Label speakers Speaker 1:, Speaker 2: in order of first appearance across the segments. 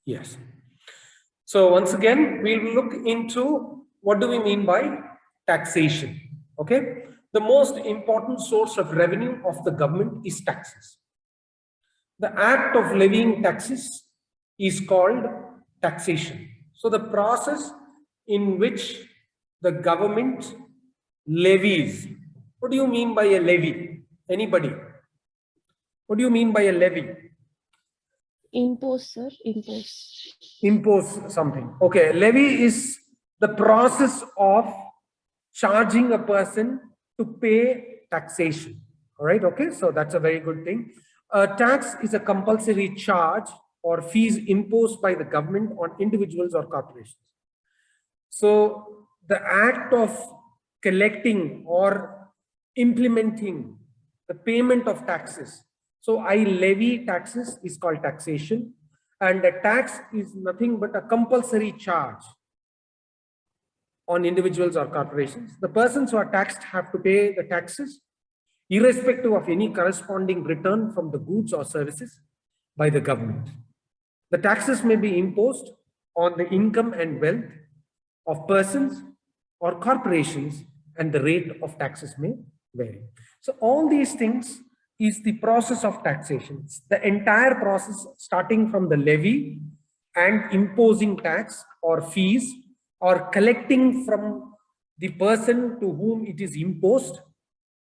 Speaker 1: Yes. So once again, we'll look into what do we mean by taxation. Okay. The most important source of revenue of the government is taxes. The act of levying taxes is called taxation. So the process in which the government levies. What do you mean by a levy? Anybody? What do you mean by a levy?
Speaker 2: Impose, sir. Impose.
Speaker 1: Impose something. Okay, levy is the process of charging a person to pay taxation. All right, okay, so that's a very good thing. A tax is a compulsory charge or fees imposed by the government on individuals or corporations. So the act of collecting or implementing the payment of taxes. So I levy taxes is called taxation, and a tax is nothing but a compulsory charge on individuals or corporations. The persons who are taxed have to pay the taxes irrespective of any corresponding return from the goods or services by the government. The taxes may be imposed on the income and wealth of persons or corporations, and the rate of taxes may vary. So all these things is the process of taxation. It's the entire process starting from the levy and imposing tax or fees or collecting from the person to whom it is imposed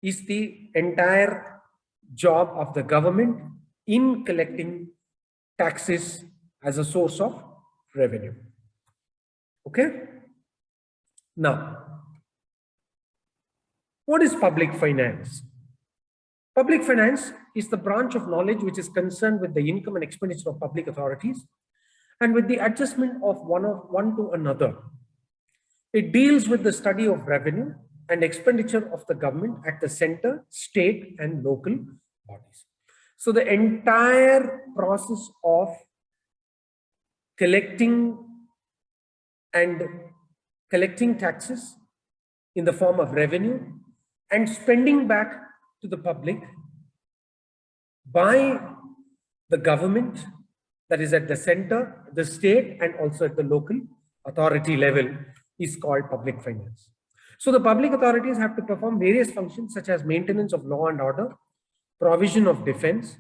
Speaker 1: is the entire job of the government in collecting taxes as a source of revenue. Okay? Now, what is public finance? Public finance is the branch of knowledge which is concerned with the income and expenditure of public authorities and with the adjustment of one to another. It deals with the study of revenue and expenditure of the government at the center, state, and local bodies. So the entire process of collecting taxes in the form of revenue and spending back to the public by the government, that is at the center, the state, and also at the local authority level, is called public finance. So the public authorities have to perform various functions such as maintenance of law and order, provision of defense,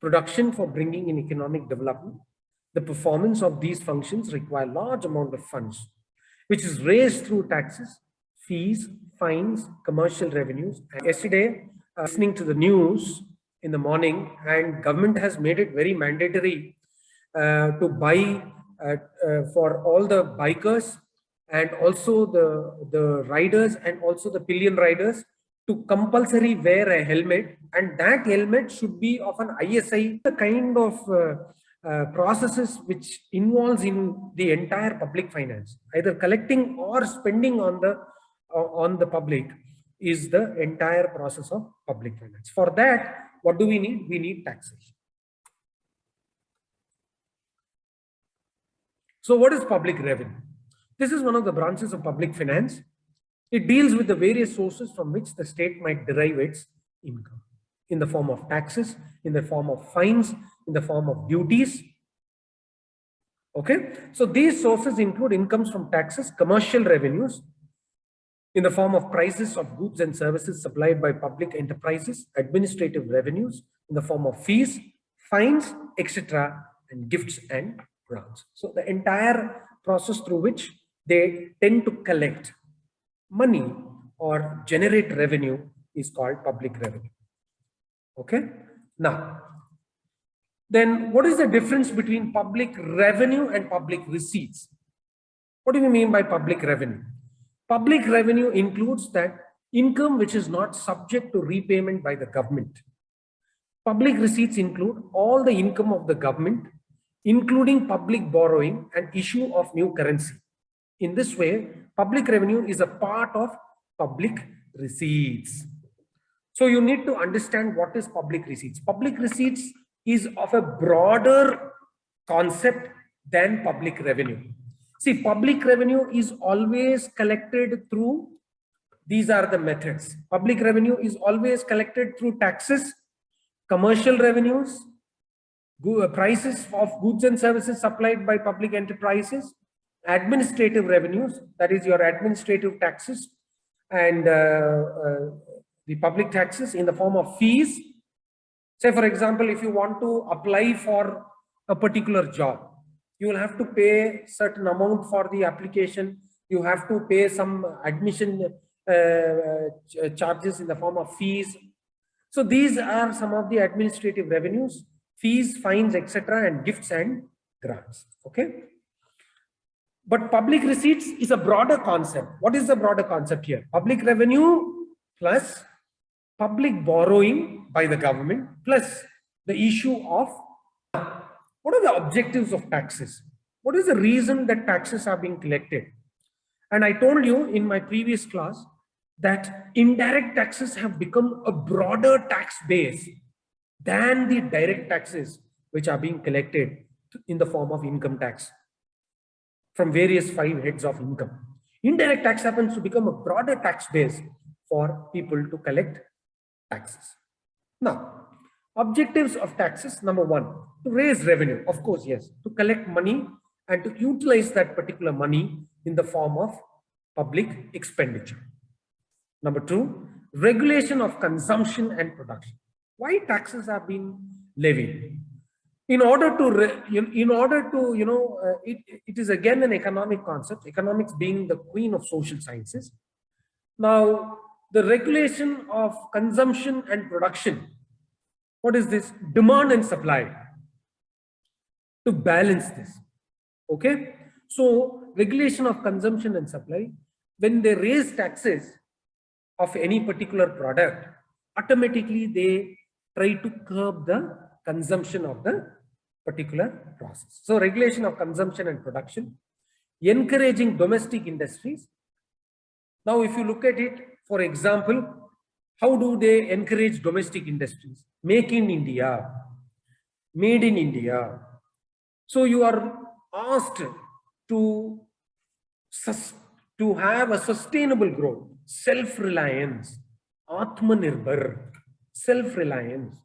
Speaker 1: production for bringing in economic development. The performance of these functions require large amount of funds, which is raised through taxes, fees, fines, commercial revenues. And yesterday, listening to the news in the morning, and government has made it very mandatory to buy for all the bikers and also the riders and also the pillion riders to compulsory wear a helmet, and that helmet should be of an ISI, the kind of processes which involves in the entire public finance, either collecting or spending on the public, is the entire process of public finance. For that, what do we need? We need taxation. So what is public revenue? This is one of the branches of public finance. It deals with the various sources from which the state might derive its income, in the form of taxes, in the form of fines, in the form of duties. Okay, so these sources include incomes from taxes, commercial revenues in the form of prices of goods and services supplied by public enterprises, administrative revenues in the form of fees, fines, etc., and gifts and grants. So the entire process through which they tend to collect money or generate revenue is called public revenue. Okay, now then what is the difference between public revenue and public receipts? What do we mean by public revenue? Public revenue includes that income which is not subject to repayment by the government. Public receipts include all the income of the government, including public borrowing and issue of new currency. In this way, public revenue is a part of public receipts. So you need to understand what is public receipts. Public receipts is of a broader concept than public revenue. See, public revenue is always collected through, these are the methods. Public revenue is always collected through taxes, commercial revenues, prices of goods and services supplied by public enterprises, administrative revenues, that is your administrative taxes, and the public taxes in the form of fees. Say, for example, if you want to apply for a particular job, you will have to pay certain amount for the application. You have to pay some admission charges in the form of fees. So these are some of the administrative revenues, fees, fines, etc., and gifts and grants. Okay. But public receipts is a broader concept. What is the broader concept here? Public revenue plus public borrowing by the government plus the issue of what are the objectives of taxes? What is the reason that taxes are being collected? And I told you in my previous class that indirect taxes have become a broader tax base than the direct taxes which are being collected in the form of income tax from various 5 heads of income. Indirect tax happens to become a broader tax base for people to collect taxes. Now, objectives of taxes, number 1, to raise revenue, of course, yes, to collect money and to utilize that particular money in the form of public expenditure. Number 2, regulation of consumption and production. Why taxes are being levied? In order to, it is again an economic concept, economics being the queen of social sciences. Now, the regulation of consumption and production, what is this? Demand and supply, to balance this. Okay. So regulation of consumption and supply, when they raise taxes of any particular product, automatically they try to curb the consumption of the particular process. So regulation of consumption and production, encouraging domestic industries. Now, if you look at it, for example, how do they encourage domestic industries? Make in India, made in India. So you are asked to have a sustainable growth, self-reliance, Atmanirbhar, self-reliance.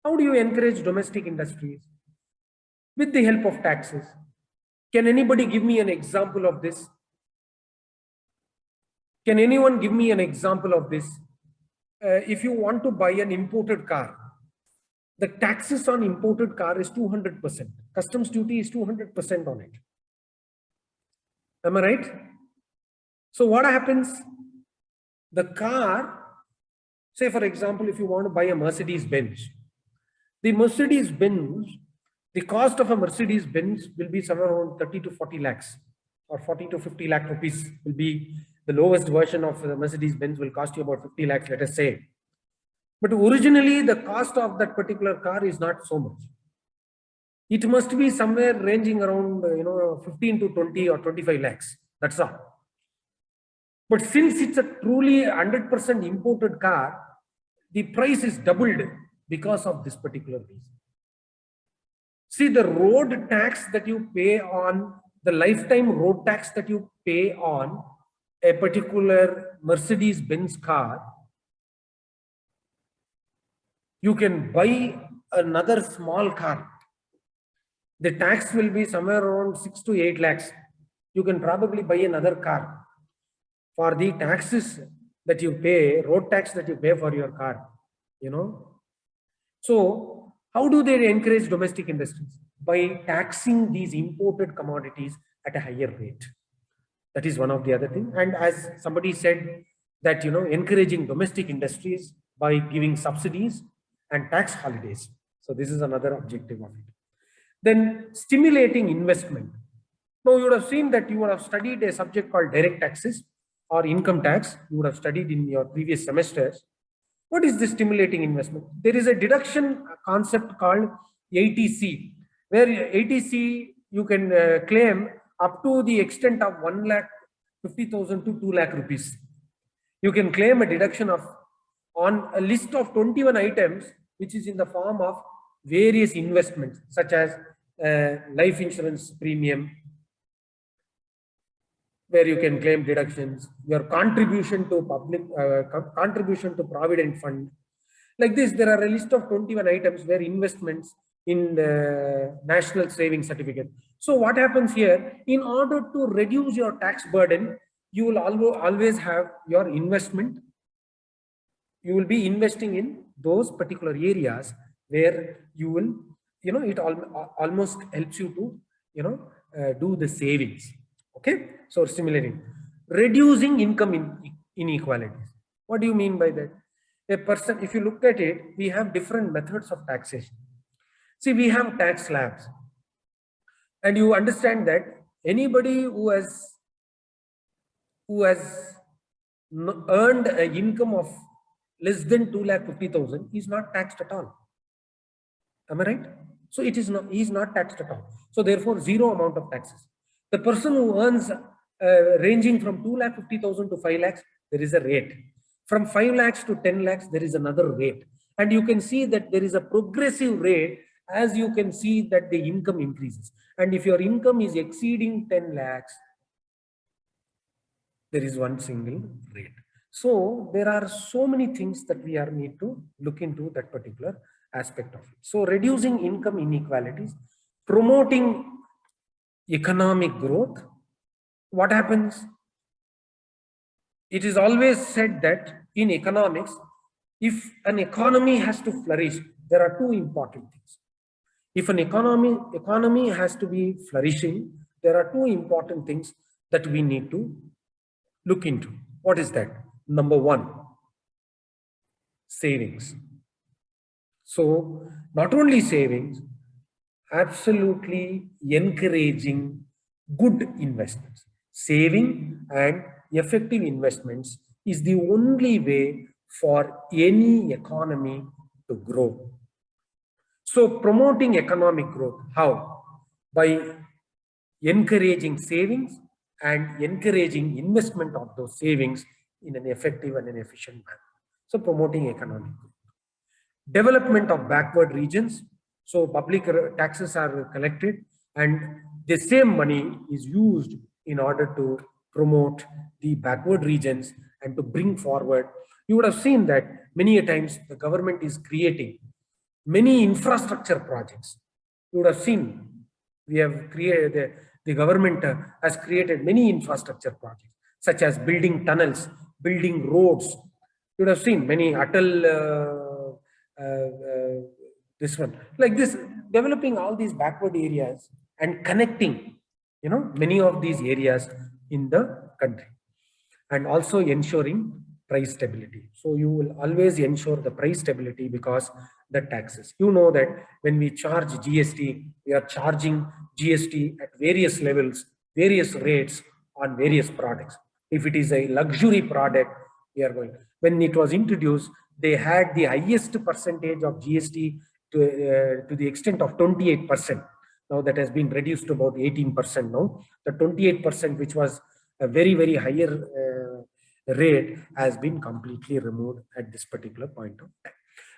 Speaker 1: How do you encourage domestic industries? With the help of taxes. Can anybody give me an example of this? Can anyone give me an example of this? If you want to buy an imported car, the taxes on imported car is 200%. Customs duty is 200% on it. Am I right? So what happens? The car, say for example, if you want to buy a Mercedes-Benz, the Mercedes-Benz, the cost of a Mercedes-Benz will be somewhere around 30 to 40 lakhs or 40 to 50 lakh rupees will be the lowest version of the Mercedes-Benz will cost you about 50 lakhs, let us say. But originally the cost of that particular car is not so much. It must be somewhere ranging around 15 to 20 or 25 lakhs. That's all. But since it's a truly 100% imported car, the price is doubled because of this particular reason. See, the road tax that you pay on, the lifetime road tax that you pay on a particular Mercedes-Benz car, you can buy another small car. The tax will be somewhere around 6 to 8 lakhs. You can probably buy another car for the taxes that you pay, road tax that you pay for your car, So how do they encourage domestic industries? By taxing these imported commodities at a higher rate. That is one of the other things. And as somebody said that, encouraging domestic industries by giving subsidies and tax holidays. So this is another objective of it. Then stimulating investment. Now you would have seen that you would have studied a subject called direct taxes or income tax. You would have studied in your previous semesters. What is the stimulating investment? There is a deduction concept called ATC, where ATC you can claim up to the extent of 1,50,000 to 2 lakh rupees. You can claim a deduction of on a list of 21 items, which is in the form of various investments, such as life insurance premium, where you can claim deductions, your contribution to public, contribution to provident fund. Like this, there are a list of 21 items where investments in the national saving certificate. So what happens here, in order to reduce your tax burden, you will always have your investment. You will be investing in those particular areas where you will, it almost helps you to, do the savings. Okay. So stimulating, reducing income inequalities. What do you mean by that? A person, if you look at it, we have different methods of taxation. See, we have tax slabs, and you understand that anybody who has earned an income of less than 2,50,000 is not taxed at all. Am I right? So it is not, he is not taxed at all. So therefore, zero amount of taxes. The person who earns ranging from 2,50,000 to 5 lakhs, there is a rate. From 5 lakhs to 10 lakhs, there is another rate. And you can see that there is a progressive rate as you can see that the income increases. And if your income is exceeding 10 lakhs, there is one single rate. So there are so many things that we need to look into that particular aspect of it. So reducing income inequalities, promoting economic growth. What happens? It is always said that in economics, if an economy has to flourish, there are two important things. If an economy has to be flourishing, there are two important things that we need to look into. What is that? Number one, savings. So not only savings, absolutely encouraging good investments. Saving and effective investments is the only way for any economy to grow. So promoting economic growth, how? By encouraging savings and encouraging investment of those savings in an effective and an efficient manner. So promoting economic growth. Development of backward regions. So public taxes are collected and the same money is used in order to promote the backward regions and to bring forward. You would have seen that many a times the government is creating many infrastructure projects. You would have seen we have created, the government has created many infrastructure projects such as building tunnels, building roads. You would have seen many Atal, this one, like this, developing all these backward areas and connecting, many of these areas in the country, and also ensuring price stability. So you will always ensure the price stability because the taxes. You know that when we charge GST, we are charging GST at various levels, various rates on various products. If it is a luxury product, we are going. When it was introduced, they had the highest percentage of GST to the extent of 28%. Now that has been reduced to about 18% now. The 28%, which was a very, very higher rate, has been completely removed at this particular point of time.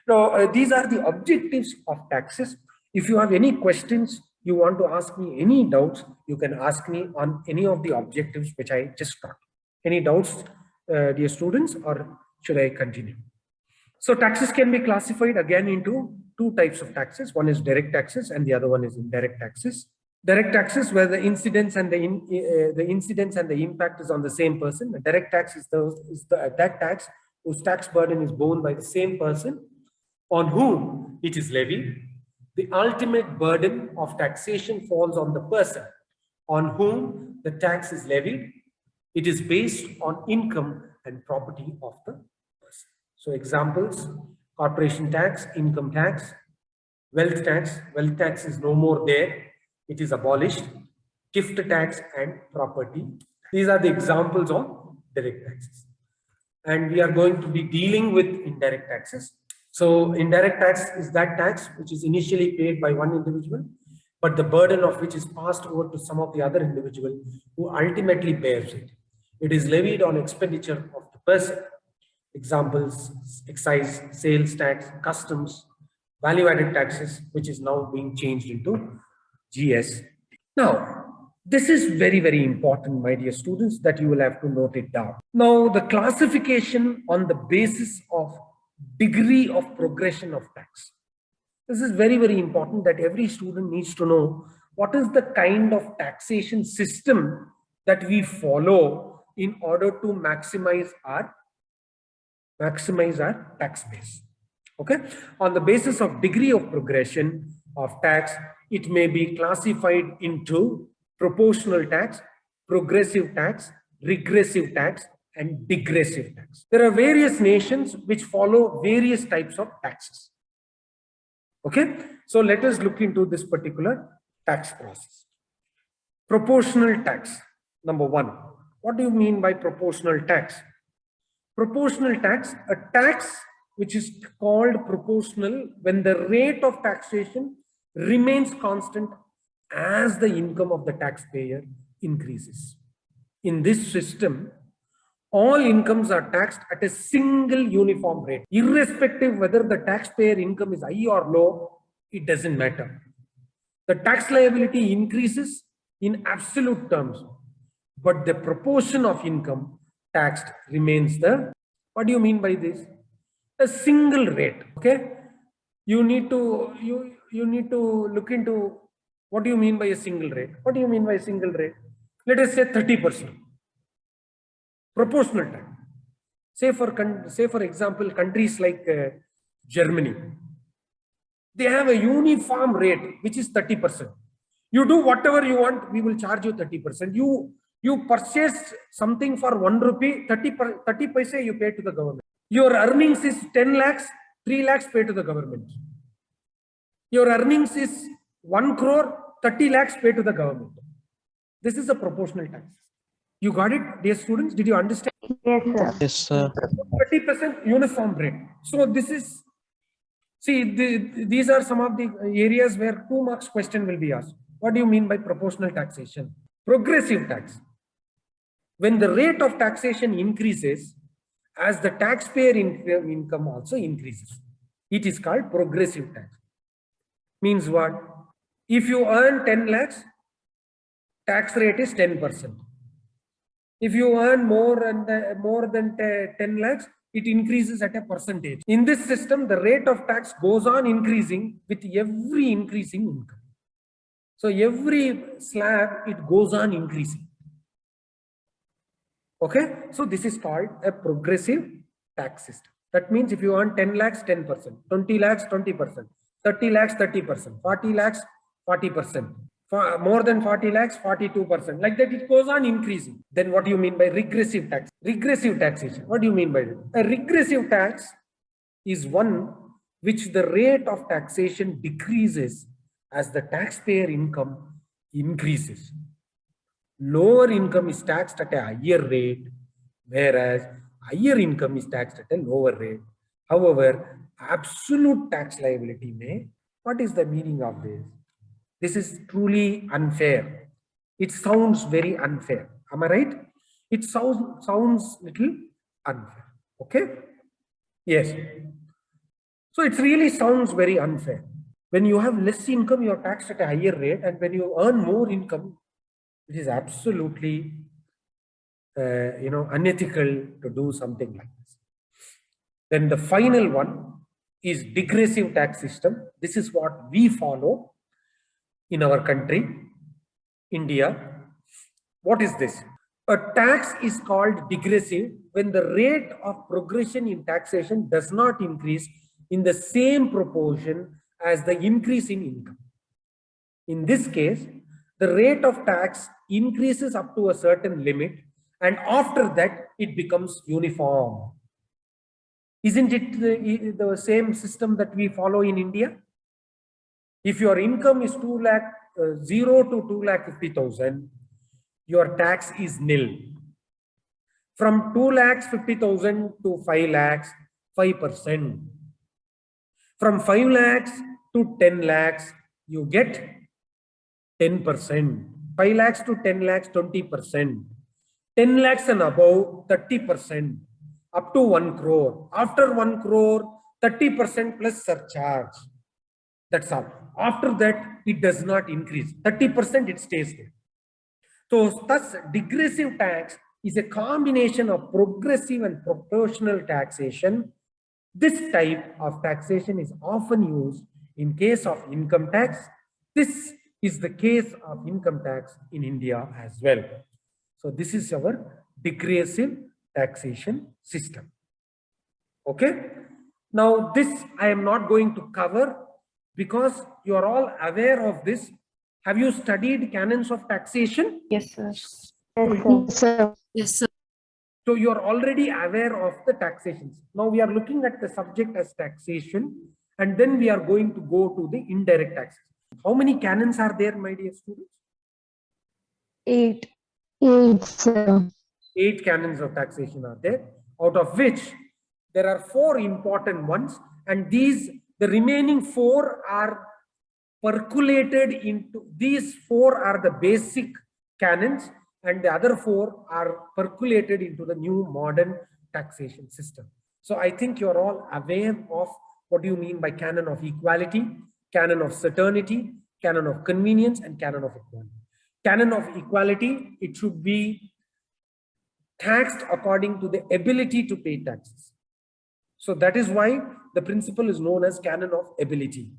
Speaker 1: Now, these are the objectives of taxes. If you have any questions, you want to ask me any doubts, you can ask me on any of the objectives which I just taught. Any doubts, dear students, or should I continue? So taxes can be classified again into two types of taxes. One is direct taxes and the other one is indirect taxes. Direct taxes, where the incidence and the incidence and the impact is on the same person. The direct tax is that tax whose tax burden is borne by the same person on whom it is levied. The ultimate burden of taxation falls on the person on whom the tax is levied. It is based on income and property of the person. So examples: corporation tax, income tax, wealth tax. Wealth tax is no more there. It is abolished. Gift tax and property. These are the examples of direct taxes. And we are going to be dealing with indirect taxes. So indirect tax is that tax which is initially paid by one individual, but the burden of which is passed over to some of the other individual who ultimately bears it. It is levied on expenditure of the person. Examples: excise, sales tax, customs, value-added taxes, which is now being changed into GST. Now, this is very, very important, my dear students, that you will have to note it down. Now, the classification on the basis of degree of progression of tax. This is very, very important that every student needs to know what is the kind of taxation system that we follow in order to maximize our tax base. Okay, on the basis of degree of progression of tax, it may be classified into proportional tax, progressive tax, regressive tax, and digressive tax. There are various nations which follow various types of taxes. Okay, so let us look into this particular tax process. Proportional tax, number one. What do you mean by proportional tax? Proportional tax, a tax which is called proportional when the rate of taxation remains constant as the income of the taxpayer increases. In this system, all incomes are taxed at a single uniform rate. Irrespective whether the taxpayer income is high or low, it doesn't matter. The tax liability increases in absolute terms, but the proportion of income taxed remains the, what do you mean by this? A single rate. Okay, you need to look into what do you mean by a single rate. What do you mean by a single rate? Let us say 30% proportional tax. Say for example, countries like Germany, they have a uniform rate which is 30%. You do whatever you want, we will charge you 30%. You purchase something for 1 rupee, 30 paise you pay to the government. Your earnings is 10 lakhs, 3 lakhs pay to the government. Your earnings is 1 crore, 30 lakhs pay to the government. This is a proportional tax. You got it, dear students? Did you understand?
Speaker 3: Yes, sir.
Speaker 4: Yes, sir.
Speaker 1: 30% uniform rate. So this is, see, these are some of the areas where 2 marks question will be asked. What do you mean by proportional taxation? Progressive tax. When the rate of taxation increases, as the taxpayer income also increases, it is called progressive tax. Means what? If you earn 10 lakhs, tax rate is 10%. If you earn more than 10 lakhs, it increases at a percentage. In this system, the rate of tax goes on increasing with every increasing income. So every slab, it goes on increasing. Okay, so this is called a progressive tax system. That means if you earn 10 lakhs, 10%, 20 lakhs, 20%, 30 lakhs, 30%, 40 lakhs, 40%, for more than 40 lakhs, 42%. Like that, it goes on increasing. Then what do you mean by regressive tax? Regressive taxation. What do you mean by that? A regressive tax is one which the rate of taxation decreases as the taxpayer income increases. Lower income is taxed at a higher rate, whereas higher income is taxed at a lower rate. However, absolute tax liability may, what is the meaning of this? This is truly unfair. It sounds very unfair. Am I right? It sounds little unfair. Okay? Yes. So it really sounds very unfair. When you have less income, you're taxed at a higher rate, and when you earn more income, it is absolutely unethical to do something like this. Then the final one is digressive tax system. This is what we follow in our country, India. What is this? A tax is called digressive when the rate of progression in taxation does not increase in the same proportion as the increase in income. In this case, the rate of tax increases up to a certain limit, and after that, it becomes uniform. Isn't it the same system that we follow in India? If your income is 0 to 2,50,000, your tax is nil. From 2,50,000 to 5 lakhs, 5%. From 5 lakhs to 10 lakhs, you get 10%. 5 lakhs to 10 lakhs, 20%. 10 lakhs and above, 30%. Up to 1 crore. After 1 crore, 30% plus surcharge. That's all. After that, it does not increase. 30% it stays there. So thus, digressive tax is a combination of progressive and proportional taxation. This type of taxation is often used In case of income tax, this is the case of income tax in India as well. So this is our degressive taxation system. Okay. Now this I am not going to cover because you are all aware of this. Have you studied canons of taxation?
Speaker 2: Yes, sir.
Speaker 3: Yes, sir.
Speaker 4: Yes, sir.
Speaker 1: So you are already aware of the taxations. Now we are looking at the subject as taxation, and then we are going to go to the indirect taxes. How many canons are there, my dear students?
Speaker 2: 8.
Speaker 3: 8, sir.
Speaker 1: 8 canons of taxation are there, out of which there are 4 important ones, and the remaining 4 are percolated into, these 4 are the basic canons, and the other 4 are percolated into the new modern taxation system. So I think you're all aware of what do you mean by canon of equality, canon of certainty, canon of convenience, and canon of equality. Canon of equality, it should be taxed according to the ability to pay taxes. So that is why the principle is known as canon of ability.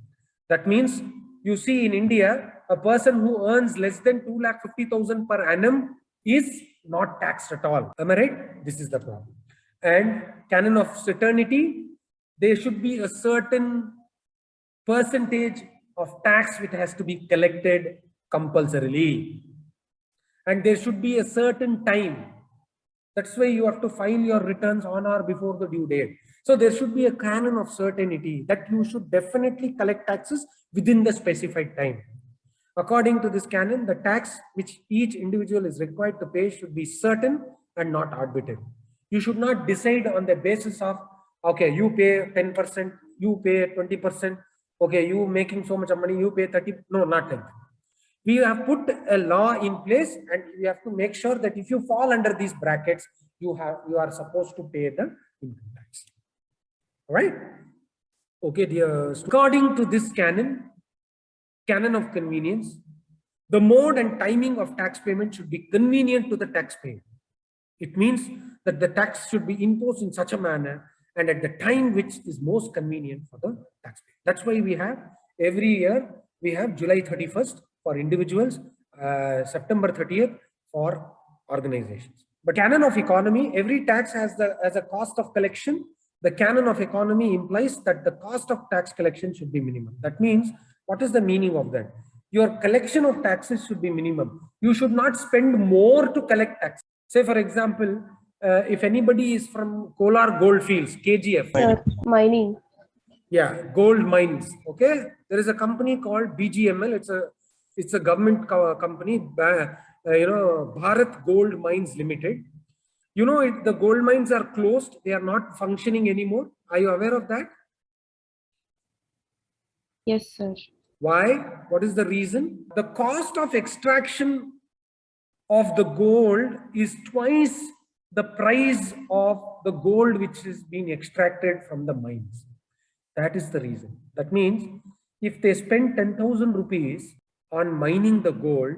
Speaker 1: That means you see in India, a person who earns less than 2,50,000 per annum is not taxed at all. Am I right? This is the problem. And canon of certainty, there should be a certain percentage of tax which has to be collected compulsorily. And there should be a certain time. That's why you have to file your returns on or before the due date. So there should be a canon of certainty that you should definitely collect taxes within the specified time. According to this canon, the tax which each individual is required to pay should be certain and not arbitrary. You should not decide on the basis of, okay, you pay 10%, you pay 20%, okay, you making so much of money, you pay 30%. No, not like that. We have put a law in place, and we have to make sure that if you fall under these brackets, you are supposed to pay the income tax. All right? Okay, dear. According to this canon of convenience, the mode and timing of tax payment should be convenient to the taxpayer. It means that the tax should be imposed in such a manner and at the time which is most convenient for the taxpayer. That's why we have every year, we have July 31st for individuals, September 30th for organizations. But canon of economy, every tax has a cost of collection. The canon of economy implies that the cost of tax collection should be minimum. That means, what is the meaning of that? Your collection of taxes should be minimum. You should not spend more to collect tax. Say, for example, if anybody is from Kolar Goldfields, KGF.
Speaker 2: Sir, mining.
Speaker 1: Yeah, gold mines. Okay, there is a company called BGML. It's a government company. Bharat Gold Mines Limited. You know, the gold mines are closed. They are not functioning anymore. Are you aware of that?
Speaker 2: Yes, sir.
Speaker 1: Why? What is the reason? The cost of extraction of the gold is twice the price of the gold which is being extracted from the mines. That is the reason. That means if they spend 10,000 rupees on mining the gold,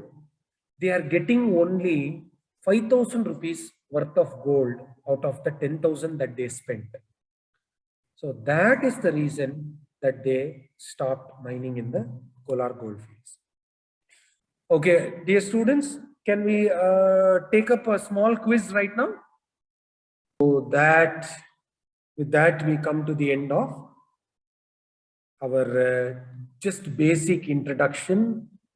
Speaker 1: they are getting only 5,000 rupees worth of gold out of the 10,000 that they spent. So that is the reason that they stopped mining in the Kolar goldfields. Okay, dear students, can we take up a small quiz right now? So with that we come to the end of our just basic introduction